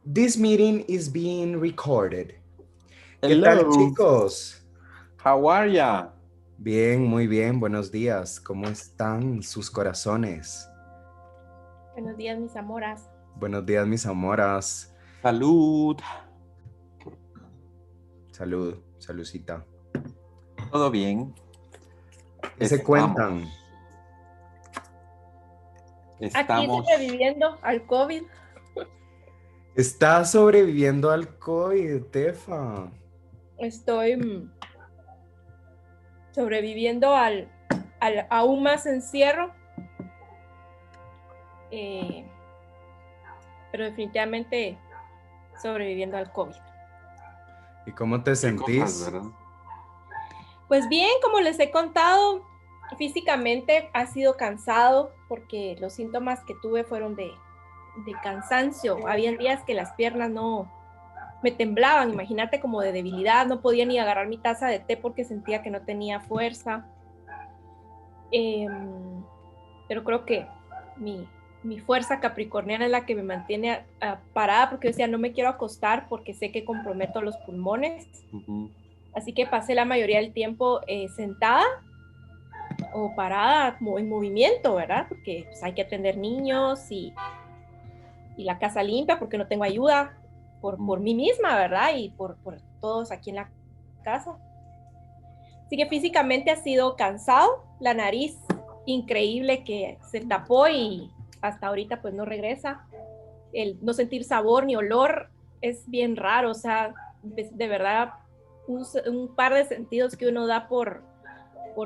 This meeting is being recorded. ¿Qué tal, Hello, chicos? how are ya? Bien, muy bien, buenos días. ¿Cómo están sus corazones? Buenos días, mis amoras. Buenos días, mis amoras. Salud. Salud, saludcita. ¿Todo bien? ¿Qué se cuentan? Aquí sobreviviendo al COVID. ¿Está sobreviviendo al COVID, Tefa? Estoy sobreviviendo al aún más encierro. Pero definitivamente sobreviviendo al COVID. ¿Y cómo te sentís? Cosas, ¿verdad? Pues bien, como les he contado, físicamente ha sido cansado porque los síntomas que tuve fueron de cansancio. Habían días que las piernas no me temblaban, imagínate, como de debilidad, no podía ni agarrar mi taza de té porque sentía que no tenía fuerza. Pero creo que mi fuerza capricorniana es la que me mantiene parada, porque yo decía, no me quiero acostar porque sé que comprometo los pulmones. Uh-huh. Así que pasé la mayoría del tiempo sentada o parada en movimiento, ¿verdad? Porque pues, hay que atender niños y la casa limpia porque no tengo ayuda por mí misma, ¿verdad? Y por todos aquí en la casa. Así que físicamente ha sido cansado, la nariz increíble que se tapó y hasta ahorita pues no regresa. El no sentir sabor ni olor es bien raro, o sea, de verdad un par de sentidos que uno da por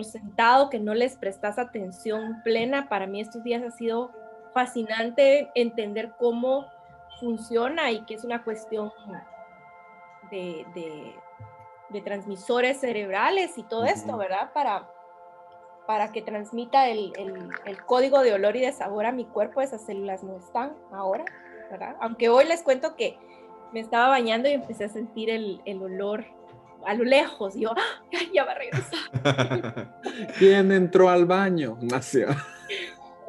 sentado, que no les prestas atención plena. Para mí estos días ha sido fascinante entender cómo funciona y que es una cuestión de transmisores cerebrales y todo esto, ¿verdad? Para que transmita el código de olor y de sabor a mi cuerpo, esas células no están ahora, ¿verdad? Aunque hoy les cuento que me estaba bañando y empecé a sentir el olor a lo lejos. Y yo, ¡ay, ya va a regresar! ¿Quién entró al baño?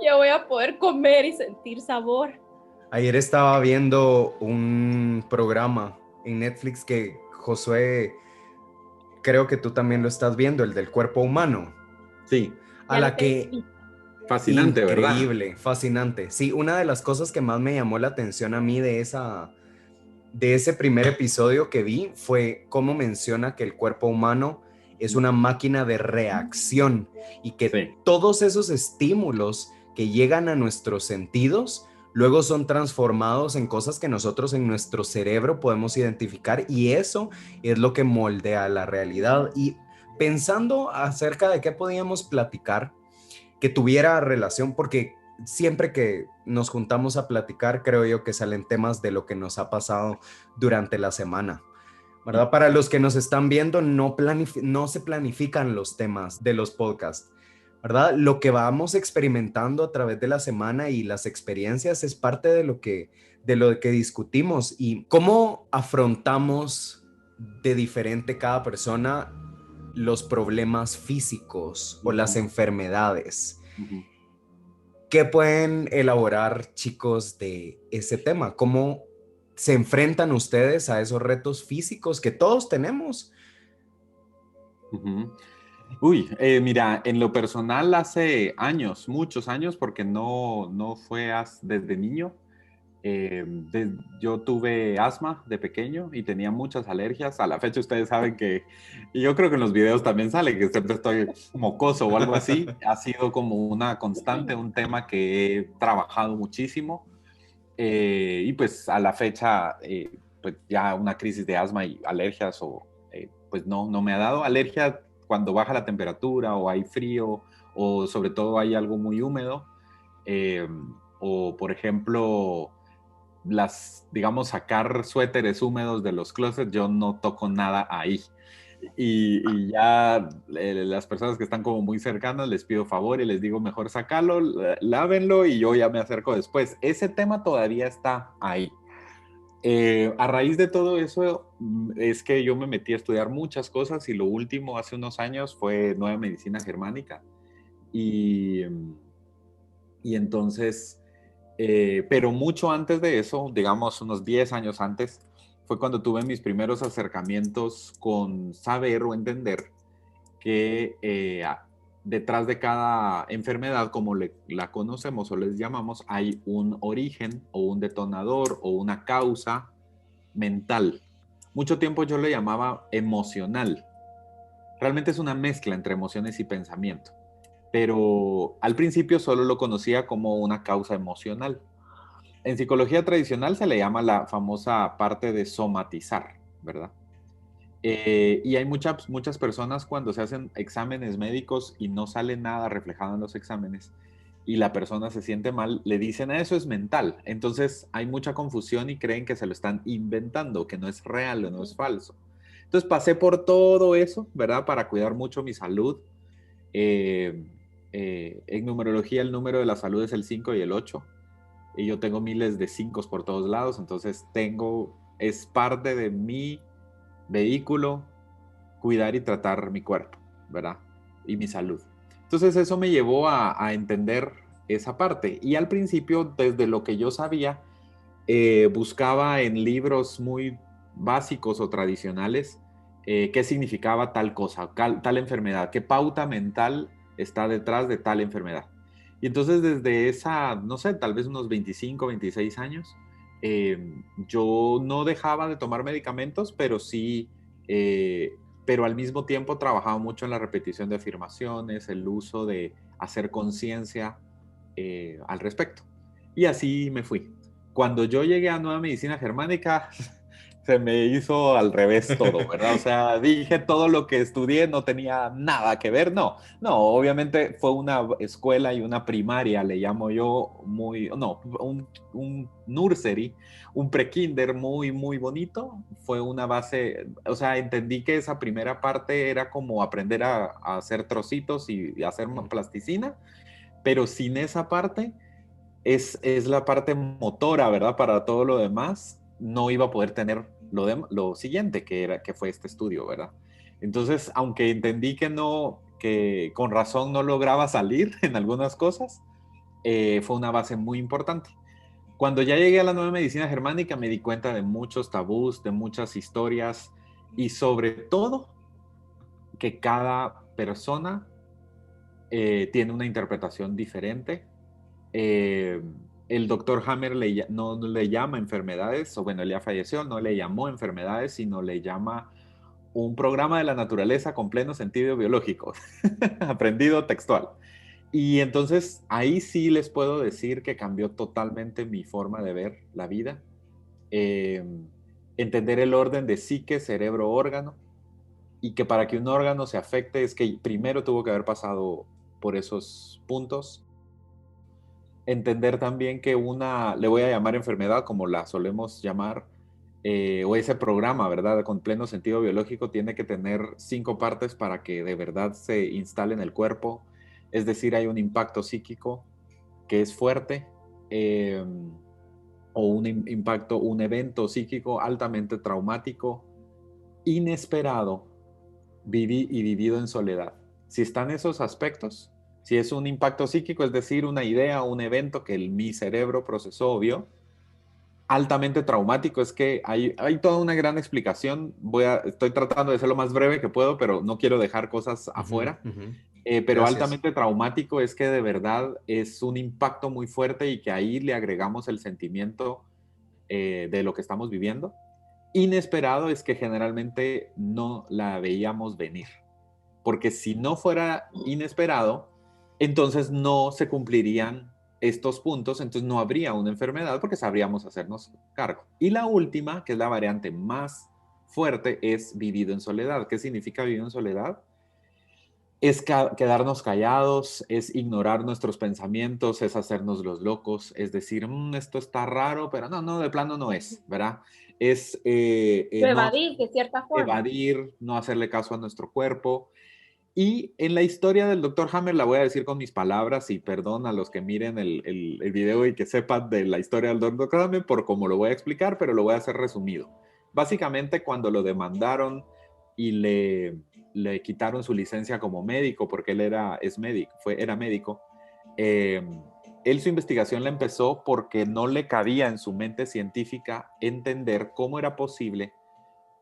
Ya voy a poder comer y sentir sabor. Ayer estaba viendo un programa en Netflix que Josué, creo que tú también lo estás viendo, el del cuerpo humano. Sí. A la que... Fascinante, ¿verdad? Increíble, fascinante. Sí, una de las cosas que más me llamó la atención a mí de ese primer episodio que vi fue cómo menciona que el cuerpo humano es una máquina de reacción y que todos esos estímulos que llegan a nuestros sentidos luego son transformados en cosas que nosotros en nuestro cerebro podemos identificar, y eso es lo que moldea la realidad. Y pensando acerca de qué podíamos platicar que tuviera relación, porque siempre que nos juntamos a platicar, creo yo que salen temas de lo que nos ha pasado durante la semana, ¿verdad? Para los que nos están viendo, no se planifican los temas de los podcasts, ¿verdad? Lo que vamos experimentando a través de la semana y las experiencias es parte de lo que discutimos, y cómo afrontamos de diferente cada persona los problemas físicos o las enfermedades. ¿Qué pueden elaborar, chicos, de ese tema? ¿Cómo se enfrentan ustedes a esos retos físicos que todos tenemos? Mira, en lo personal hace años, muchos años, porque no fue desde niño. Yo tuve asma de pequeño y tenía muchas alergias. A la fecha ustedes saben que, y yo creo que en los videos también sale que siempre estoy mocoso o algo así. Ha sido como una constante, un tema que he trabajado muchísimo. Y pues a la fecha, pues ya una crisis de asma y alergias pues no me ha dado. Alergia cuando baja la temperatura o hay frío o sobre todo hay algo muy húmedo. O por ejemplo digamos, sacar suéteres húmedos de los closets, yo no toco nada ahí. Y ya las personas que están como muy cercanas les pido favor y les digo, mejor sácalo, lávenlo y yo ya me acerco después. Ese tema todavía está ahí. A raíz de todo eso es que yo me metí a estudiar muchas cosas y lo último hace unos años fue Nueva Medicina Germánica. Y entonces Pero mucho antes de eso, digamos unos 10 años antes, fue cuando tuve mis primeros acercamientos con saber o entender que detrás de cada enfermedad, como la conocemos o les llamamos, hay un origen o un detonador o una causa mental. Mucho tiempo yo le llamaba emocional. Realmente es una mezcla entre emociones y pensamiento, pero al principio solo lo conocía como una causa emocional. En psicología tradicional se le llama la famosa parte de somatizar, ¿verdad? Y hay muchas personas cuando se hacen exámenes médicos y no sale nada reflejado en los exámenes y la persona se siente mal, le dicen eso es mental. Entonces hay mucha confusión y creen que se lo están inventando, que no es real o no es falso. Entonces pasé por todo eso, ¿verdad? Para cuidar mucho mi salud. Eh, en numerología el número de la salud es el 5 y el 8 y yo tengo miles de 5 por todos lados, entonces es parte de mi vehículo cuidar y tratar mi cuerpo, ¿verdad? Y mi salud. Entonces eso me llevó a entender esa parte. Y al principio, desde lo que yo sabía, buscaba en libros muy básicos o tradicionales qué significaba tal cosa, tal enfermedad, qué pauta mental está detrás de tal enfermedad. Y entonces desde esa, no sé, tal vez unos 25, 26 años, yo no dejaba de tomar medicamentos, pero sí, pero al mismo tiempo trabajaba mucho en la repetición de afirmaciones, el uso de hacer conciencia al respecto. Y así me fui. Cuando yo llegué a Nueva Medicina Germánica, se me hizo al revés todo, ¿verdad? O sea, dije todo lo que estudié no tenía nada que ver. No, no, obviamente fue una escuela y una primaria, le llamo yo, un nursery, un prekinder muy, muy bonito. Fue una base, o sea, entendí que esa primera parte era como aprender a hacer trocitos y hacer plasticina, pero sin esa parte es la parte motora, ¿verdad? Para todo lo demás, no iba a poder tener lo siguiente, que fue este estudio, ¿verdad? Entonces, aunque entendí que con razón no lograba salir en algunas cosas, fue una base muy importante. Cuando ya llegué a la nueva medicina germánica, me di cuenta de muchos tabús, de muchas historias y sobre todo que cada persona tiene una interpretación diferente. eh, el doctor Hammer no le llama enfermedades, o bueno, él ya falleció, no le llamó enfermedades, sino le llama un programa de la naturaleza con pleno sentido biológico, aprendido textual. Y entonces ahí sí les puedo decir que cambió totalmente mi forma de ver la vida. Eh, Entender el orden de psique, cerebro, órgano, y que para que un órgano se afecte es que primero tuvo que haber pasado por esos puntos. Entender también que le voy a llamar enfermedad, como la solemos llamar, o ese programa, ¿verdad? Con pleno sentido biológico, tiene que tener 5 partes para que de verdad se instale en el cuerpo. Es decir, hay un impacto psíquico que es fuerte, eh, o un evento psíquico altamente traumático, inesperado, vivido en soledad. Si están esos aspectos, si es un impacto psíquico, es decir, una idea o un evento que mi cerebro procesó o vio, altamente traumático, es que hay toda una gran explicación. Estoy tratando de ser lo más breve que puedo, pero no quiero dejar cosas afuera. Pero Gracias. altamente traumático es que de verdad es un impacto muy fuerte y que ahí le agregamos el sentimiento de lo que estamos viviendo. Inesperado es que generalmente no la veíamos venir, porque si no fuera inesperado, entonces no se cumplirían estos puntos, entonces no habría una enfermedad porque sabríamos hacernos cargo. Y la última, que es la variante más fuerte, es vivido en soledad. ¿Qué significa vivido en soledad? Es quedarnos callados, es ignorar nuestros pensamientos, es hacernos los locos, es decir, esto está raro, pero no, de plano no es, ¿verdad? Es no Evadir de cierta forma. evadir, no hacerle caso a nuestro cuerpo. Y en la historia del Dr. Hammer la voy a decir con mis palabras y perdón a los que miren el video y que sepan de la historia del Dr. Hammer por cómo lo voy a explicar, pero lo voy a hacer resumido. Básicamente cuando lo demandaron y le quitaron su licencia como médico porque él era médico, eh, él su investigación la empezó porque no le cabía en su mente científica entender cómo era posible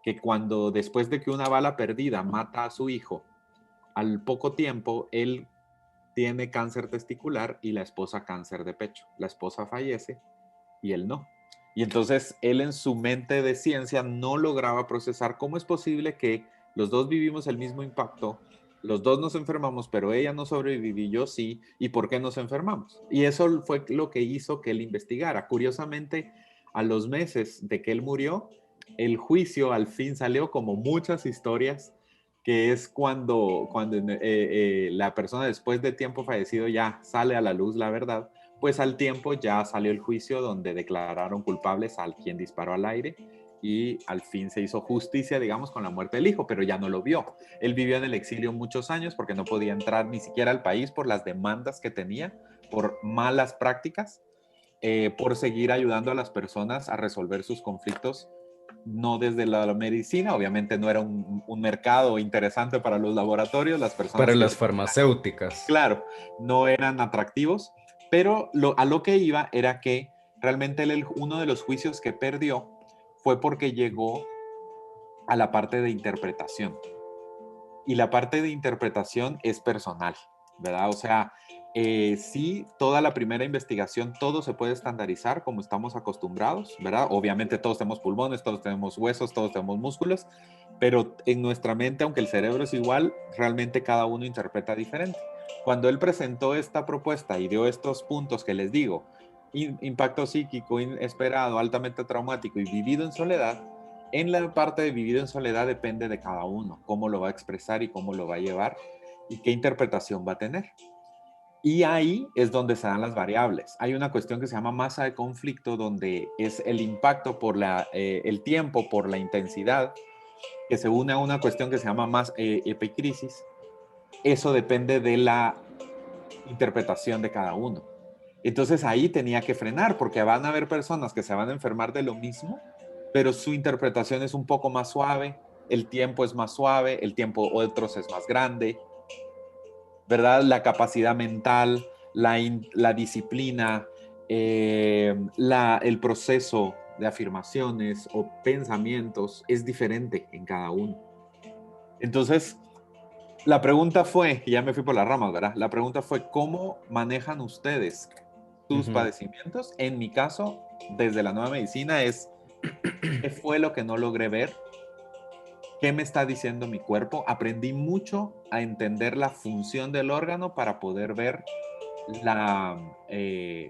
que cuando después de que una bala perdida mata a su hijo, al poco tiempo él tiene cáncer testicular y la esposa cáncer de pecho. La esposa fallece y él no. Y entonces él en su mente de ciencia no lograba procesar cómo es posible que los dos vivimos el mismo impacto, los dos nos enfermamos, pero ella no sobrevivió y yo sí, ¿y por qué nos enfermamos? Y eso fue lo que hizo que él investigara. Curiosamente, a los meses de que él murió, el juicio al fin salió como muchas historias, que es cuando la persona después de tiempo fallecido ya sale a la luz la verdad. Pues al tiempo ya salió el juicio donde declararon culpables al quien disparó al aire y al fin se hizo justicia, digamos, con la muerte del hijo, pero ya no lo vio. Él vivió en el exilio muchos años porque no podía entrar ni siquiera al país por las demandas que tenía, por malas prácticas, por seguir ayudando a las personas a resolver sus conflictos, no desde la medicina. Obviamente no era un mercado interesante para los laboratorios, las personas Para que las farmacéuticas. claro, no eran atractivos, pero a lo que iba era que realmente uno de los juicios que perdió fue porque llegó a la parte de interpretación. Y la parte de interpretación es personal, ¿verdad? O sea, sí, toda la primera investigación, todo se puede estandarizar como estamos acostumbrados, ¿verdad? Obviamente todos tenemos pulmones, todos tenemos huesos, todos tenemos músculos, pero en nuestra mente, aunque el cerebro es igual, realmente cada uno interpreta diferente. Cuando él presentó esta propuesta y dio estos puntos que les digo, impacto psíquico inesperado, altamente traumático y vivido en soledad, en la parte de vivido en soledad depende de cada uno, cómo lo va a expresar y cómo lo va a llevar y qué interpretación va a tener. Y ahí es donde se dan las variables. Hay una cuestión que se llama masa de conflicto, donde es el impacto por el tiempo, por la intensidad, que se une a una cuestión que se llama más epicrisis. Eso depende de la interpretación de cada uno. Entonces ahí tenía que frenar, porque van a haber personas que se van a enfermar de lo mismo, pero su interpretación es un poco más suave, el tiempo es más suave, el tiempo otros es más grande, ¿verdad? La capacidad mental, la disciplina, el proceso de afirmaciones o pensamientos es diferente en cada uno. Entonces, la pregunta fue, y ya me fui por las ramas, ¿verdad? La pregunta fue, ¿cómo manejan ustedes sus padecimientos? En mi caso, desde la nueva medicina, es qué fue lo que no logré ver, qué me está diciendo mi cuerpo. Aprendí mucho a entender la función del órgano para poder ver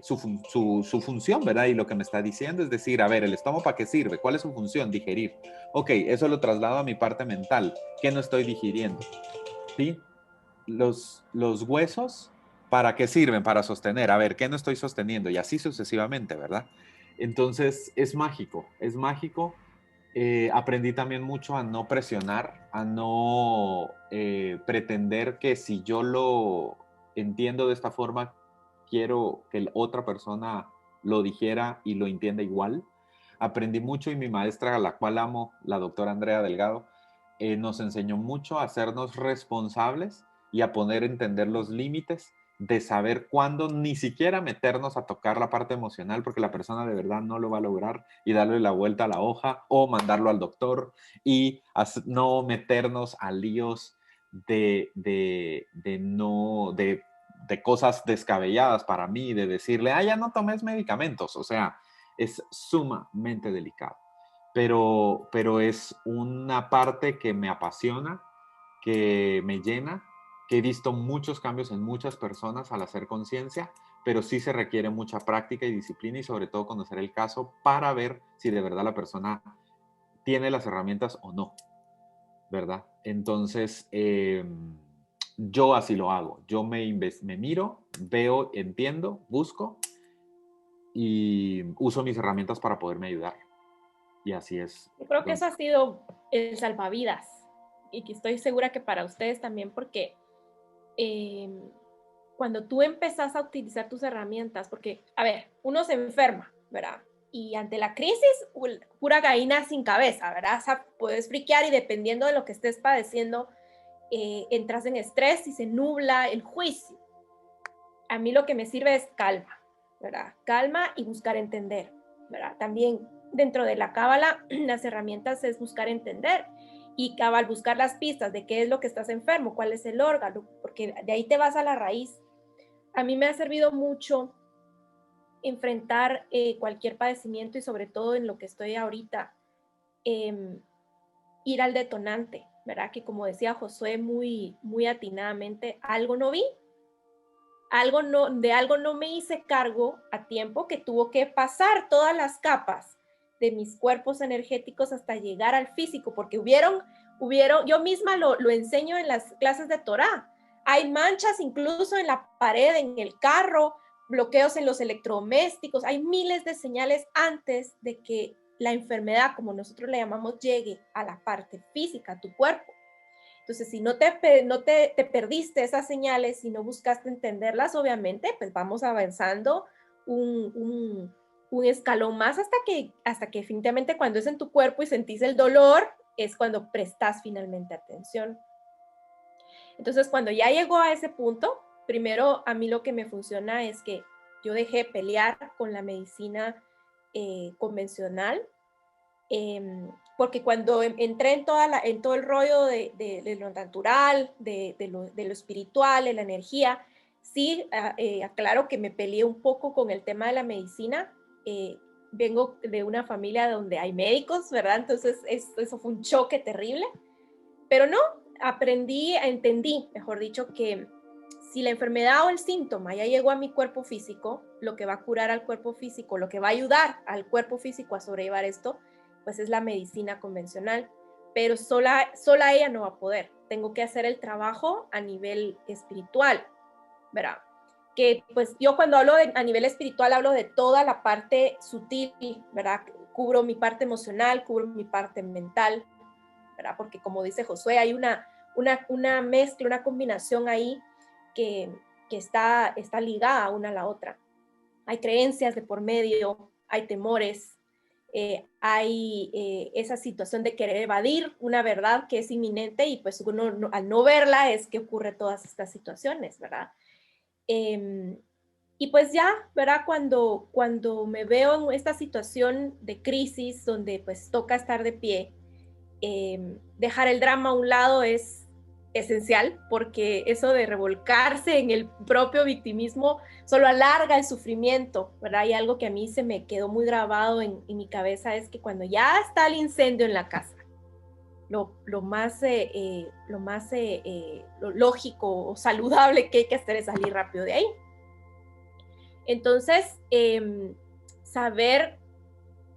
su función, ¿verdad? Y lo que me está diciendo es decir, a ver, ¿el estómago para qué sirve? ¿Cuál es su función? Digerir. Ok, eso lo traslado a mi parte mental. ¿Qué no estoy digiriendo? ¿Sí? Los huesos, ¿para qué sirven? Para sostener. A ver, ¿qué no estoy sosteniendo? Y así sucesivamente, ¿verdad? Entonces, es mágico, es mágico. Aprendí también mucho a no presionar, a no pretender que si yo lo entiendo de esta forma, quiero que la otra persona lo dijera y lo entienda igual. Aprendí mucho y mi maestra, a la cual amo, la doctora Andrea Delgado, nos enseñó mucho a hacernos responsables y a poder entender los límites de saber cuándo ni siquiera meternos a tocar la parte emocional porque la persona de verdad no lo va a lograr y darle la vuelta a la hoja o mandarlo al doctor y no meternos a líos de cosas descabelladas para mí, de decirle, ya no tomes medicamentos. O sea, es sumamente delicado. Pero es una parte que me apasiona, que me llena, que he visto muchos cambios en muchas personas al hacer conciencia, pero sí se requiere mucha práctica y disciplina y sobre todo conocer el caso para ver si de verdad la persona tiene las herramientas o no, ¿verdad? Entonces, yo así lo hago. Yo me miro, veo, entiendo, busco y uso mis herramientas para poderme ayudar. Y así es. Yo creo que eso ha sido el salvavidas y que estoy segura que para ustedes también, porque cuando tú empezás a utilizar tus herramientas, porque, a ver, uno se enferma, ¿verdad? Y ante la crisis, pura gallina sin cabeza, ¿verdad? O sea, puedes friquear y dependiendo de lo que estés padeciendo, entras en estrés y se nubla el juicio. A mí lo que me sirve es calma. ¿verdad? Calma y buscar entender, ¿verdad? También dentro de la cábala, las herramientas es buscar entender y cabal buscar las pistas de qué es lo que estás enfermo, cuál es el órgano, porque de ahí te vas a la raíz. A mí me ha servido mucho enfrentar cualquier padecimiento y sobre todo en lo que estoy ahorita, ir al detonante, ¿verdad? Que como decía Josué muy, muy atinadamente, algo no vi, de algo no me hice cargo a tiempo, que tuvo que pasar todas las capas de mis cuerpos energéticos hasta llegar al físico, porque hubieron yo misma lo enseño en las clases de Torah. Hay manchas incluso en la pared, en el carro, bloqueos en los electrodomésticos, hay miles de señales antes de que la enfermedad, como nosotros le llamamos, llegue a la parte física, a tu cuerpo. Entonces, si no te perdiste esas señales, si no buscaste entenderlas, obviamente, pues vamos avanzando un escalón más hasta que definitivamente cuando es en tu cuerpo y sentís el dolor, es cuando prestas finalmente atención. Entonces, cuando ya llegó a ese punto, primero a mí lo que me funciona es que yo dejé pelear con la medicina convencional, porque cuando entré en todo el rollo de lo natural, de lo espiritual, de la energía, sí, aclaro que me peleé un poco con el tema de la medicina. Vengo de una familia donde hay médicos, ¿verdad? Entonces eso fue un choque terrible, pero no, entendí, mejor dicho, que si la enfermedad o el síntoma ya llegó a mi cuerpo físico, lo que va a curar al cuerpo físico, lo que va a ayudar al cuerpo físico a sobrellevar esto, pues es la medicina convencional, pero sola ella no va a poder. Tengo que hacer el trabajo a nivel espiritual, ¿verdad? Que pues yo cuando hablo a nivel espiritual hablo de toda la parte sutil, ¿verdad? Cubro mi parte emocional, cubro mi parte mental, ¿verdad? Porque como dice Josué, hay una mezcla, una combinación ahí que está ligada una a la otra. Hay creencias de por medio, hay temores, hay esa situación de querer evadir una verdad que es inminente y pues uno al no verla es que ocurre todas estas situaciones, ¿verdad? Y pues ya, ¿verdad? Cuando me veo en esta situación de crisis donde pues toca estar de pie, dejar el drama a un lado es esencial, porque eso de revolcarse en el propio victimismo solo alarga el sufrimiento, ¿verdad? Y algo que a mí se me quedó muy grabado en mi cabeza es que cuando ya está el incendio en la casa, lo lógico o saludable que hay que hacer es salir rápido de ahí. Entonces, saber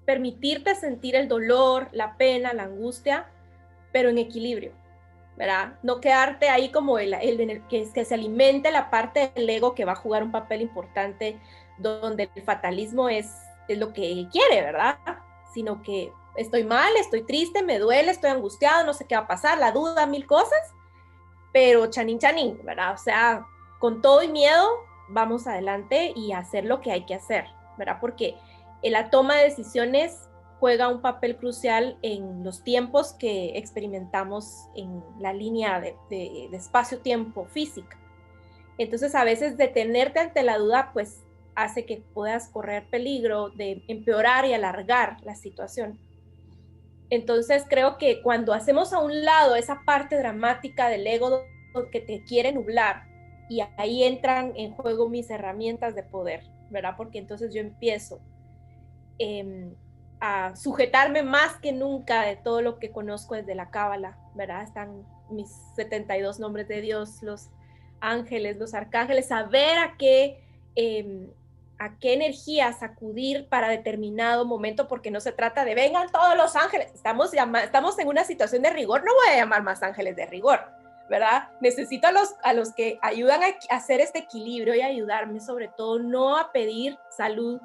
permitirte sentir el dolor, la pena, la angustia, pero en equilibrio, ¿verdad? No quedarte ahí como que se alimente la parte del ego que va a jugar un papel importante, donde el fatalismo es lo que quiere, ¿verdad? Sino que estoy mal, estoy triste, me duele, estoy angustiado, no sé qué va a pasar, la duda, mil cosas, pero chanín, ¿verdad? O sea, con todo y miedo, vamos adelante y hacer lo que hay que hacer, ¿verdad? Porque la toma de decisiones juega un papel crucial en los tiempos que experimentamos en la línea de espacio-tiempo física. Entonces, a veces detenerte ante la duda, pues, hace que puedas correr peligro de empeorar y alargar la situación. Entonces, creo que cuando hacemos a un lado esa parte dramática del ego que te quiere nublar, y ahí entran en juego mis herramientas de poder, ¿verdad? Porque entonces yo empiezo a sujetarme más que nunca de todo lo que conozco desde la cábala, ¿verdad? Están mis 72 nombres de Dios, los ángeles, los arcángeles, saber a qué energía sacudir para determinado momento, porque no se trata de vengan todos los ángeles, estamos en una situación de rigor, no voy a llamar más ángeles de rigor, ¿verdad? Necesito a los que ayudan a hacer este equilibrio y ayudarme sobre todo no a pedir salud,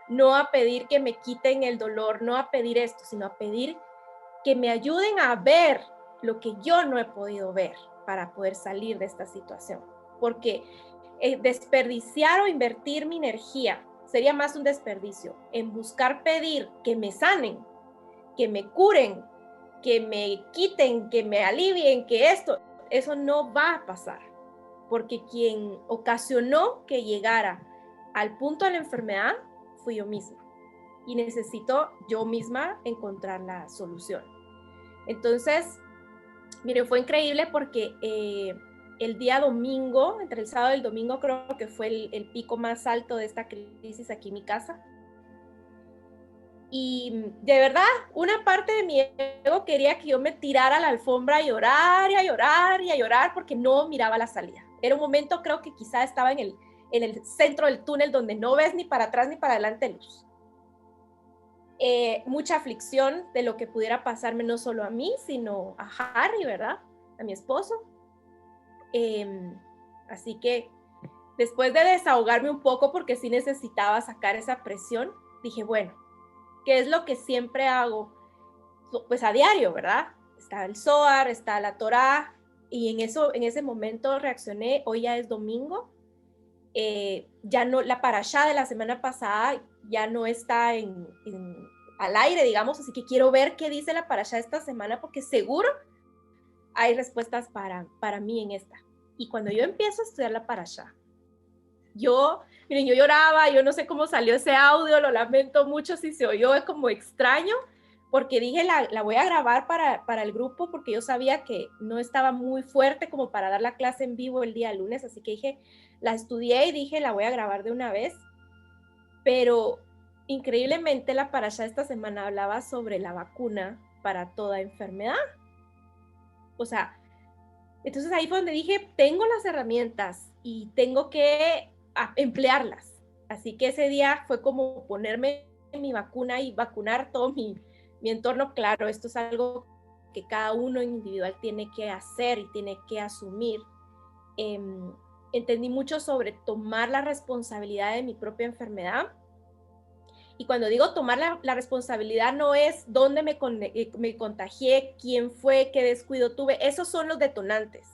no a pedir que me quiten el dolor, no a pedir esto, sino a pedir que me ayuden a ver lo que yo no he podido ver para poder salir de esta situación. Porque desperdiciar o invertir mi energía sería más un desperdicio en buscar pedir que me sanen, que me curen, que me quiten, que me alivien, que eso no va a pasar. Porque quien ocasionó que llegara al punto de la enfermedad fui yo misma y necesito yo misma encontrar la solución. Entonces, miren, fue increíble porque el día domingo, entre el sábado y el domingo, creo que fue el pico más alto de esta crisis aquí en mi casa. Y de verdad, una parte de mi ego quería que yo me tirara a la alfombra a llorar y a llorar y a llorar porque no miraba la salida. Era un momento, creo que quizá estaba en el centro del túnel donde no ves ni para atrás ni para adelante luz. Mucha aflicción de lo que pudiera pasarme no solo a mí, sino a Harry, ¿verdad? A mi esposo. Así que después de desahogarme un poco porque sí necesitaba sacar esa presión, dije, bueno, ¿qué es lo que siempre hago? Pues a diario, ¿verdad? Está el Zohar, está la Torá, y en ese momento reaccioné. Hoy ya es domingo, ya no, la parashá de la semana pasada ya no está al aire, digamos, así que quiero ver qué dice la parashá esta semana, porque seguro hay respuestas para mí en esta. Y cuando yo empiezo a estudiar la parashá, miren, yo lloraba, yo no sé cómo salió ese audio, lo lamento mucho si se oyó como extraño, porque dije, la voy a grabar para el grupo, porque yo sabía que no estaba muy fuerte como para dar la clase en vivo el día lunes, así que dije, la estudié y dije, la voy a grabar de una vez. Pero increíblemente la parashá esta semana hablaba sobre la vacuna para toda enfermedad. O sea, entonces ahí fue donde dije, tengo las herramientas y tengo que emplearlas. Así que ese día fue como ponerme mi vacuna y vacunar todo mi entorno. Claro, esto es algo que cada uno individual tiene que hacer y tiene que asumir. Entendí mucho sobre tomar la responsabilidad de mi propia enfermedad. Y cuando digo tomar la responsabilidad, no es dónde me contagié, quién fue, qué descuido tuve. Esos son los detonantes.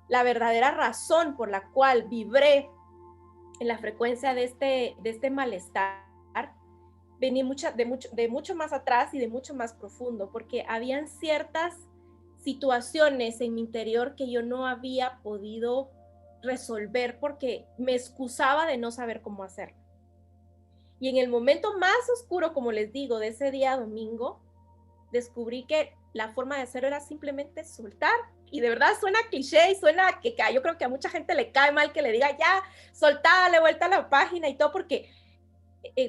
La verdadera razón por la cual vibré en la frecuencia de este malestar venía de mucho más atrás y de mucho más profundo, porque habían ciertas situaciones en mi interior que yo no había podido resolver porque me excusaba de no saber cómo hacerlo. Y en el momento más oscuro, como les digo, de ese día domingo, descubrí que la forma de hacerlo era simplemente soltar. Y de verdad suena cliché y suena que yo creo que a mucha gente le cae mal que le diga ya, soltá, dale vuelta a la página y todo, porque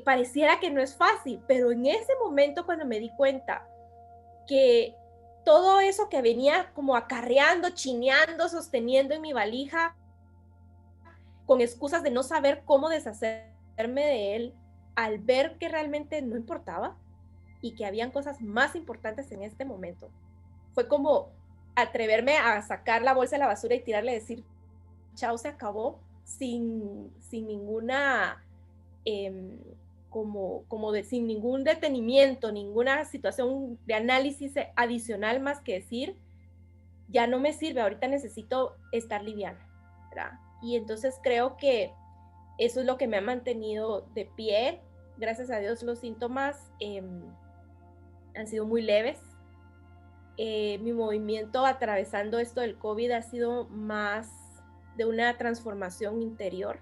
pareciera que no es fácil. Pero en ese momento, cuando me di cuenta que todo eso que venía como acarreando, chineando, sosteniendo en mi valija, con excusas de no saber cómo deshacerme de él, al ver que realmente no importaba y que habían cosas más importantes en este momento, fue como atreverme a sacar la bolsa de la basura y tirarle, decir, chao, se acabó, sin ninguna, sin ningún detenimiento, ninguna situación de análisis adicional más que decir, ya no me sirve, ahorita necesito estar liviana, ¿verdad? Y entonces creo que eso es lo que me ha mantenido de pie. Gracias a Dios los síntomas han sido muy leves. Mi movimiento atravesando esto del COVID ha sido más de una transformación interior,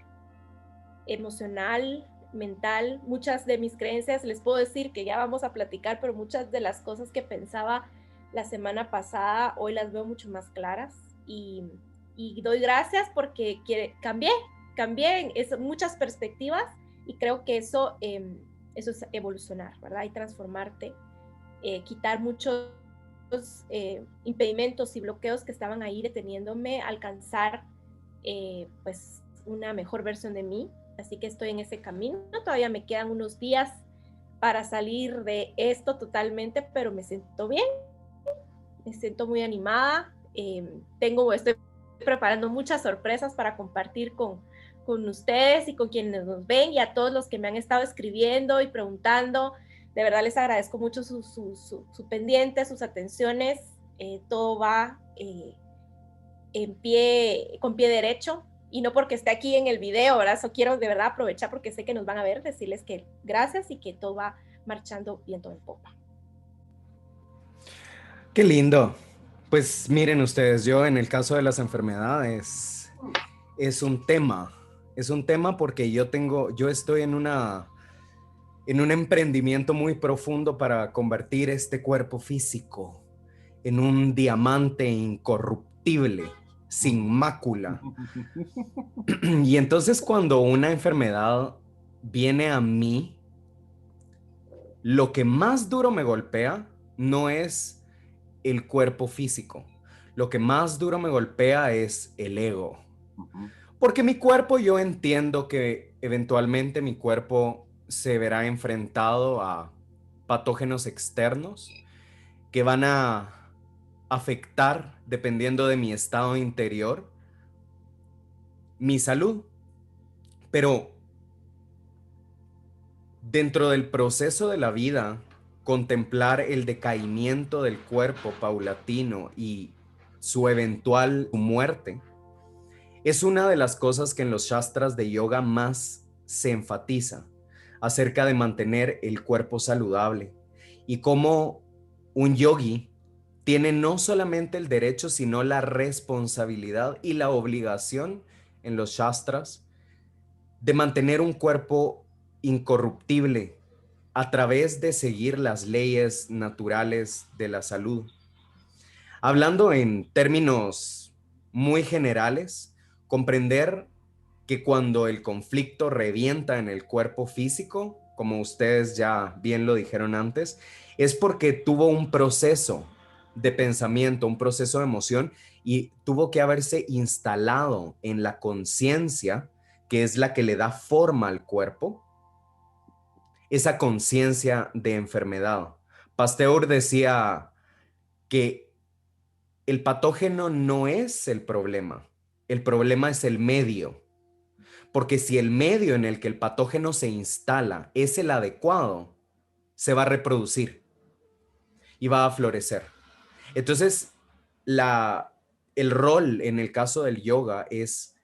emocional, mental. Muchas de mis creencias, les puedo decir que ya vamos a platicar, pero muchas de las cosas que pensaba la semana pasada, hoy las veo mucho más claras y doy gracias porque cambié muchas perspectivas y creo que eso es evolucionar, ¿verdad? Y transformarte, quitar muchos impedimentos y bloqueos que estaban ahí deteniéndome a alcanzar pues una mejor versión de mí. Así que estoy en ese camino. Todavía me quedan unos días para salir de esto totalmente, pero me siento bien, me siento muy animada. Estoy preparando muchas sorpresas para compartir con ustedes y con quienes nos ven, y a todos los que me han estado escribiendo y preguntando. De verdad les agradezco mucho su pendiente, sus atenciones. Todo va con pie derecho, y no porque esté aquí en el video, ¿verdad? Eso quiero de verdad aprovechar porque sé que nos van a ver, decirles que gracias y que todo va marchando viento en popa. Qué lindo. Pues miren ustedes, yo en el caso de las enfermedades es un tema Es un tema porque yo estoy en un emprendimiento muy profundo para convertir este cuerpo físico en un diamante incorruptible, sin mácula. Y entonces cuando una enfermedad viene a mí, lo que más duro me golpea no es el cuerpo físico. Lo que más duro me golpea es el ego. Porque mi cuerpo, yo entiendo que eventualmente mi cuerpo se verá enfrentado a patógenos externos que van a afectar, dependiendo de mi estado interior, mi salud. Pero dentro del proceso de la vida, contemplar el decaimiento del cuerpo paulatino y su eventual muerte es una de las cosas que en los shastras de yoga más se enfatiza acerca de mantener el cuerpo saludable y cómo un yogi tiene no solamente el derecho, sino la responsabilidad y la obligación en los shastras de mantener un cuerpo incorruptible a través de seguir las leyes naturales de la salud. Hablando en términos muy generales, comprender que cuando el conflicto revienta en el cuerpo físico, como ustedes ya bien lo dijeron antes, es porque tuvo un proceso de pensamiento, un proceso de emoción y tuvo que haberse instalado en la conciencia, que es la que le da forma al cuerpo, esa conciencia de enfermedad. Pasteur decía que el patógeno no es el problema es el medio, porque si el medio en el que el patógeno se instala es el adecuado, se va a reproducir y va a florecer. Entonces, el rol en el caso del yoga es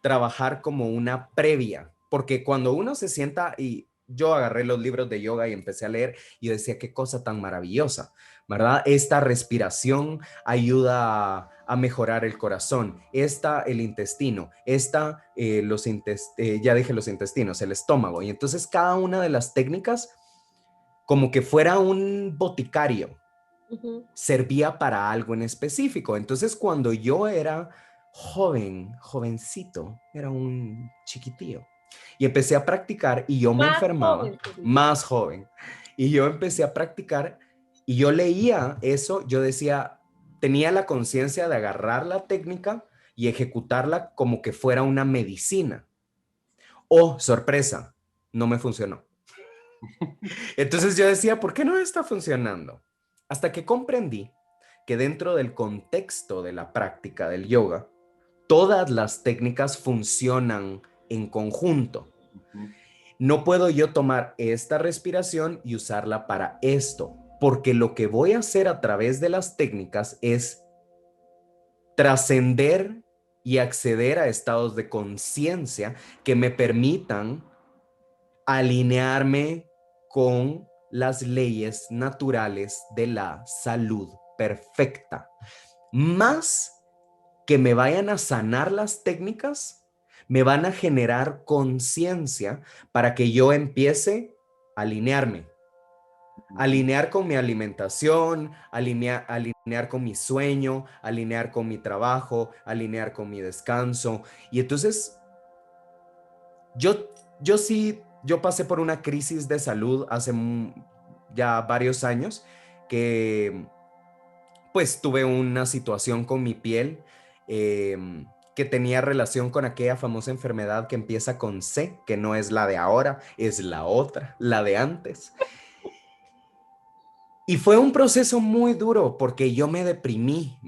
trabajar como una previa, porque cuando uno se sienta y yo agarré los libros de yoga y empecé a leer y decía, qué cosa tan maravillosa, ¿verdad? Esta respiración ayuda a mejorar el corazón, el intestino, ya dije los intestinos, el estómago. Y entonces cada una de las técnicas, como que fuera un boticario, servía para algo en específico. Entonces cuando yo era jovencito, era un chiquitillo. Y empecé a practicar y yo me Más enfermaba, joven. más joven. Y yo empecé a practicar y yo leía eso, yo decía, tenía la conciencia de agarrar la técnica y ejecutarla como que fuera una medicina. Oh, sorpresa, no me funcionó. Entonces yo decía, ¿por qué no está funcionando? Hasta que comprendí que dentro del contexto de la práctica del yoga, todas las técnicas funcionan en conjunto. No puedo yo tomar esta respiración y usarla para esto, porque lo que voy a hacer a través de las técnicas es trascender y acceder a estados de conciencia que me permitan alinearme con las leyes naturales de la salud perfecta. Más que me vayan a sanar las técnicas, me van a generar conciencia para que yo empiece a alinear con mi alimentación, alinear con mi sueño, alinear con mi trabajo, alinear con mi descanso. Y entonces yo pasé por una crisis de salud hace ya varios años que pues tuve una situación con mi piel que tenía relación con aquella famosa enfermedad que empieza con C, que no es la de ahora, es la otra, la de antes. Y fue un proceso muy duro porque yo me deprimí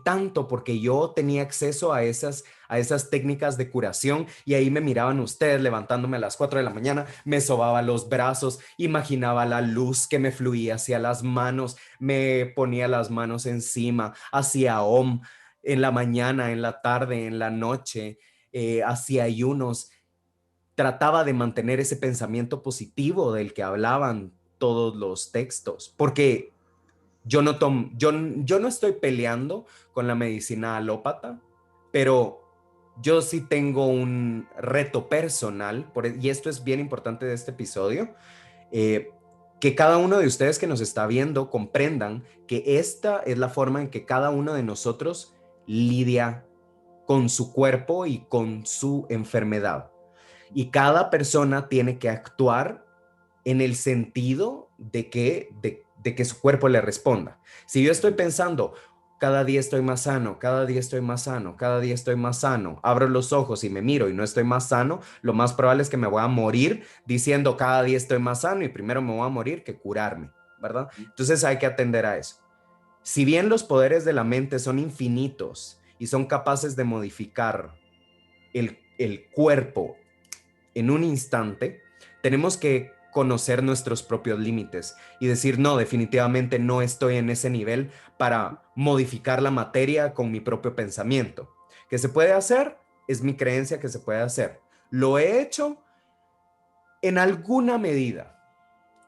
tanto porque yo tenía acceso a esas técnicas de curación y ahí me miraban ustedes levantándome a las 4 de la mañana, me sobaba los brazos, imaginaba la luz que me fluía hacia las manos, me ponía las manos encima, hacía Om en la mañana, en la tarde, en la noche, hacía ayunos, trataba de mantener ese pensamiento positivo del que hablaban todos los textos, porque yo no estoy peleando con la medicina alópata, pero yo sí tengo un reto personal, y esto es bien importante de este episodio, eh, que cada uno de ustedes que nos está viendo comprendan que esta es la forma en que cada uno de nosotros lidia con su cuerpo y con su enfermedad. Y cada persona tiene que actuar en el sentido de que su cuerpo le responda. Si yo estoy pensando, cada día estoy más sano, cada día estoy más sano, cada día estoy más sano, abro los ojos y me miro y no estoy más sano, lo más probable es que me voy a morir diciendo cada día estoy más sano y primero me voy a morir que curarme, ¿verdad? Entonces hay que atender a eso. Si bien los poderes de la mente son infinitos y son capaces de modificar el cuerpo en un instante, tenemos que conocer nuestros propios límites y decir, no, definitivamente no estoy en ese nivel para modificar la materia con mi propio pensamiento. ¿Que se puede hacer? Es mi creencia que se puede hacer. Lo he hecho en alguna medida,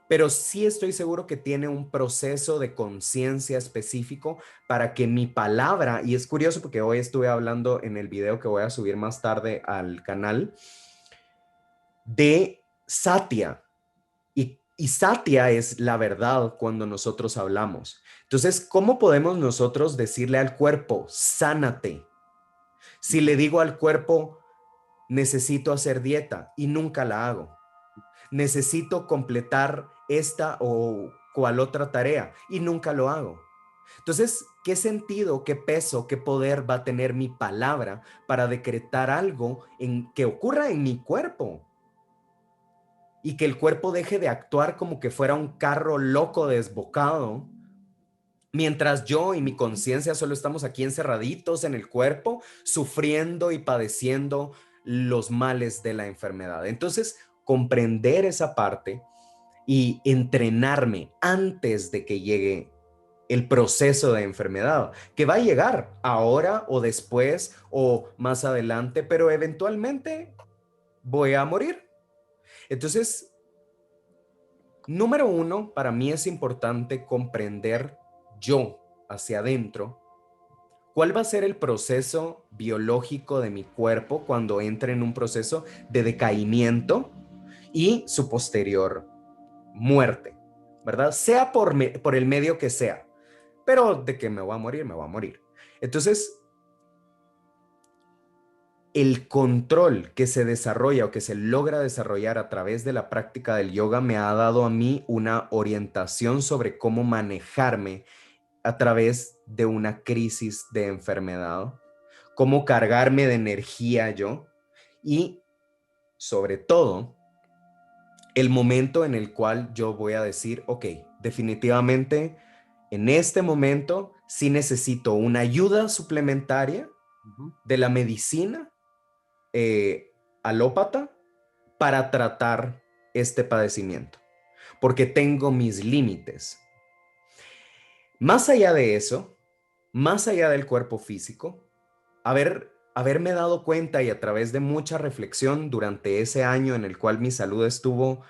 pero sí estoy seguro que tiene un proceso de conciencia específico para que mi palabra, y es curioso porque hoy estuve hablando en el video que voy a subir más tarde al canal, de Satya. Y Satya es la verdad cuando nosotros hablamos. Entonces, ¿cómo podemos nosotros decirle al cuerpo, sánate? Si le digo al cuerpo, necesito hacer dieta y nunca la hago. Necesito completar esta o cual otra tarea y nunca lo hago. Entonces, ¿qué sentido, qué peso, qué poder va a tener mi palabra para decretar algo que ocurra en mi cuerpo? Y que el cuerpo deje de actuar como que fuera un carro loco desbocado, mientras yo y mi conciencia solo estamos aquí encerraditos en el cuerpo, sufriendo y padeciendo los males de la enfermedad. Entonces, comprender esa parte y entrenarme antes de que llegue el proceso de enfermedad, que va a llegar ahora o después o más adelante, pero eventualmente voy a morir. Entonces, número uno, para mí es importante comprender yo hacia adentro cuál va a ser el proceso biológico de mi cuerpo cuando entre en un proceso de decaimiento y su posterior muerte, ¿verdad? Sea por el medio que sea, pero de que me voy a morir, me voy a morir. Entonces, el control que se desarrolla o que se logra desarrollar a través de la práctica del yoga me ha dado a mí una orientación sobre cómo manejarme a través de una crisis de enfermedad, cómo cargarme de energía yo y sobre todo el momento en el cual yo voy a decir, ok, definitivamente en este momento sí necesito una ayuda suplementaria de la medicina alópata para tratar este padecimiento, porque tengo mis límites. Más allá de eso, más allá del cuerpo físico, haberme dado cuenta y a través de mucha reflexión durante ese año en el cual mi salud estuvo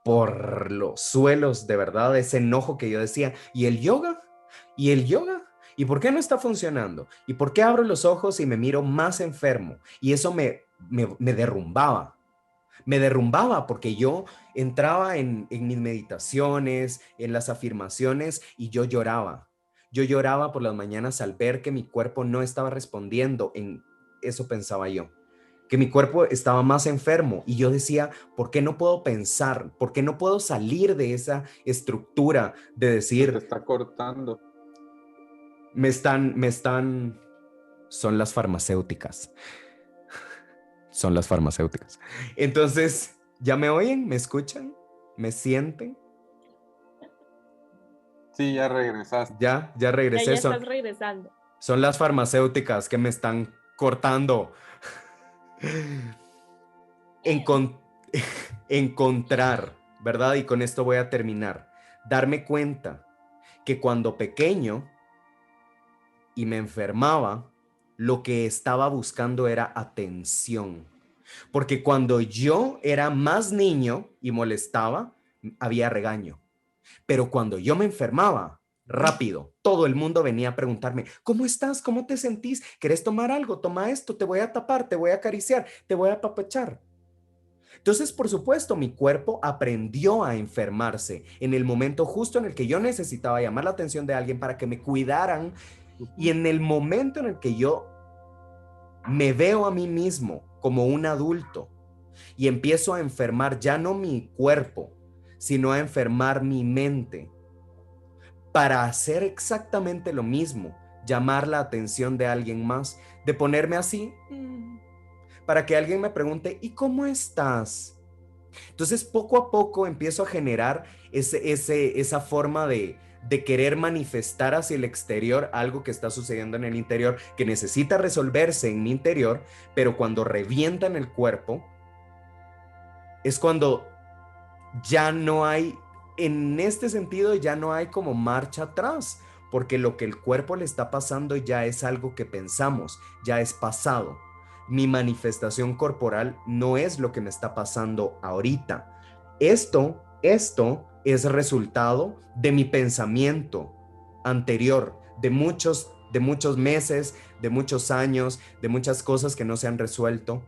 por los suelos, de verdad, ese enojo que yo decía, ¿y el yoga? ¿Y el yoga? ¿Y por qué no está funcionando? ¿Y por qué abro los ojos y me miro más enfermo? Y eso me derrumbaba. Me derrumbaba porque yo entraba en mis meditaciones, en las afirmaciones y yo lloraba. Yo lloraba por las mañanas al ver que mi cuerpo no estaba respondiendo. En eso pensaba yo, que mi cuerpo estaba más enfermo y yo decía, ¿por qué no puedo pensar? ¿Por qué no puedo salir de esa estructura de Se te decir, está cortando. son las farmacéuticas? Son las farmacéuticas. Entonces, ¿ya me oyen? ¿Me escuchan? ¿Me sienten? Sí, ya regresaste. Ya regresé. Ya estás regresando. Son las farmacéuticas que me están cortando. Encontrar, ¿verdad? Y con esto voy a terminar. Darme cuenta que cuando pequeño y me enfermaba, lo que estaba buscando era atención. Porque cuando yo era más niño y molestaba, había regaño. Pero cuando yo me enfermaba, rápido. Todo el mundo venía a preguntarme, ¿cómo estás? ¿Cómo te sentís? ¿Querés tomar algo? Toma esto, te voy a tapar, te voy a acariciar, te voy a apapachar. Entonces, por supuesto, mi cuerpo aprendió a enfermarse en el momento justo en el que yo necesitaba llamar la atención de alguien para que me cuidaran, y en el momento en el que yo me veo a mí mismo como un adulto y empiezo a enfermar ya no mi cuerpo, sino a enfermar mi mente para hacer exactamente lo mismo, llamar la atención de alguien más, de ponerme así, para que alguien me pregunte, ¿y cómo estás? Entonces, poco a poco empiezo a generar esa forma de querer manifestar hacia el exterior algo que está sucediendo en el interior, que necesita resolverse en mi interior, pero cuando revienta en el cuerpo, es cuando ya no hay, en este sentido, ya no hay como marcha atrás, porque lo que el cuerpo le está pasando ya es algo que pensamos, ya es pasado. Mi manifestación corporal no es lo que me está pasando ahorita. Esto es resultado de mi pensamiento anterior, de muchos meses, de muchos años, de muchas cosas que no se han resuelto,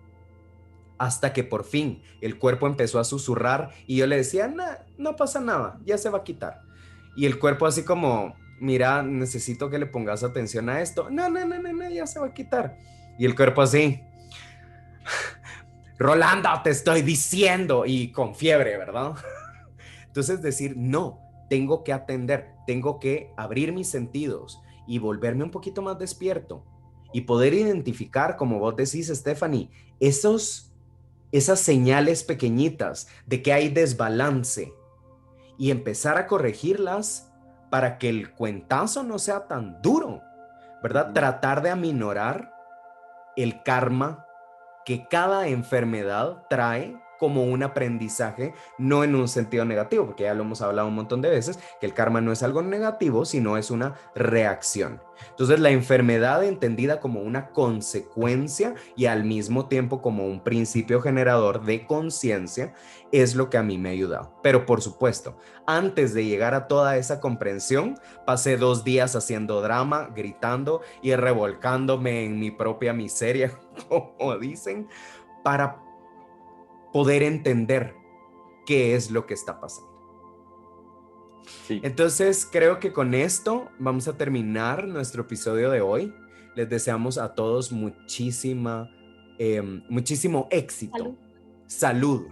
hasta que por fin el cuerpo empezó a susurrar y yo le decía, no pasa nada, ya se va a quitar. Y el cuerpo así como, mira, necesito que le pongas atención a esto. No, ya se va a quitar. Y el cuerpo así, Rolando, te estoy diciendo, y con fiebre, ¿verdad? Entonces decir, no, tengo que atender, tengo que abrir mis sentidos y volverme un poquito más despierto y poder identificar, como vos decís, Stephanie, esas señales pequeñitas de que hay desbalance y empezar a corregirlas para que el cuentazo no sea tan duro, ¿verdad? Tratar de aminorar el karma que cada enfermedad trae como un aprendizaje, no en un sentido negativo, porque ya lo hemos hablado un montón de veces, que el karma no es algo negativo, sino es una reacción. Entonces, la enfermedad entendida como una consecuencia y al mismo tiempo como un principio generador de conciencia es lo que a mí me ha ayudado. Pero por supuesto, antes de llegar a toda esa comprensión, pasé 2 días haciendo drama, gritando y revolcándome en mi propia miseria, como dicen, para poder entender qué es lo que está pasando. Sí. Entonces, creo que con esto vamos a terminar nuestro episodio de hoy. Les deseamos a todos muchísimo éxito. Salud.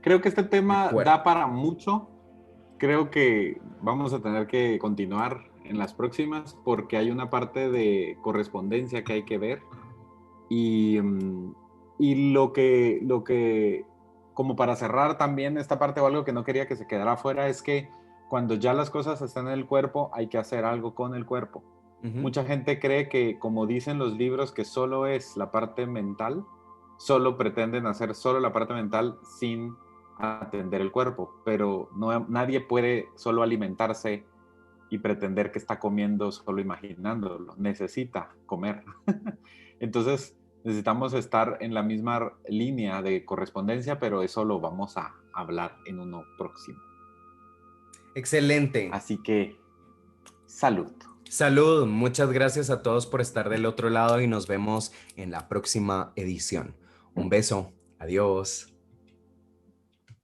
Creo que este tema da para mucho. Creo que vamos a tener que continuar en las próximas porque hay una parte de correspondencia que hay que ver. Y lo que, como para cerrar también esta parte o algo que no quería que se quedara afuera, es que cuando ya las cosas están en el cuerpo, hay que hacer algo con el cuerpo. Mucha gente cree que, como dicen los libros, que solo es la parte mental, solo pretenden hacer solo la parte mental sin atender el cuerpo, pero nadie puede solo alimentarse y pretender que está comiendo solo imaginándolo, necesita comer. Entonces, necesitamos estar en la misma línea de correspondencia, pero eso lo vamos a hablar en uno próximo. Excelente. Así que, salud. Salud. Muchas gracias a todos por estar del otro lado y nos vemos en la próxima edición. Un beso. Adiós.